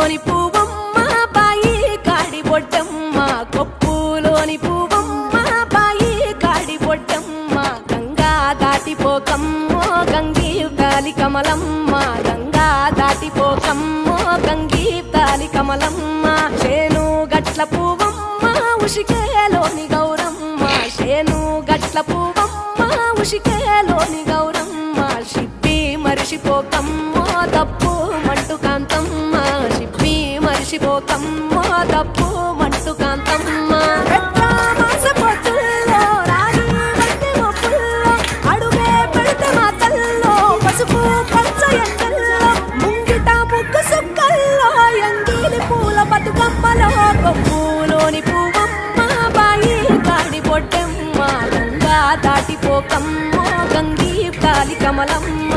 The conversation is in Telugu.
కొప్పులోని పువ్వమ్మ బాయి కాడి బొడ్డమ్మ కొప్పులోని పువ్వమ్మ బాయి కాడి బొడ్డమ్మ గంగా దాటిపోకమ్మో గంగీర్తాలి కమలమ్మ గంగా దాటిపోకమ్మో గంగీర్తాలి కమలమ్మ చేను గట్ల పువ్వమ్మ ఉషికేలోని గౌరమ్మ చేను గట్ల పువ్వమ్మ ఉషికేలోని గౌరమ్మ షిప్పి మరిషిపోకమ్మో తప్పు మంటు కాంతమ్మ షిప్పి మరిషిపోకమ్మో తప్పు మంటు కాంతమ్మ అడుగే పెడితే మా తల్లో పసుపు పచ్చ ఎండల్లో ముంగిట ముగ్గు సుక్కల్లో ఎంగిలి పూల బతుకమ్మలో కొప్పులోని పువ్వమ్మ బాయి కాడి బొడ్డమ్మ గంగా దాటిపోకమ్మో గంగీర్తాలి కమలమ్మ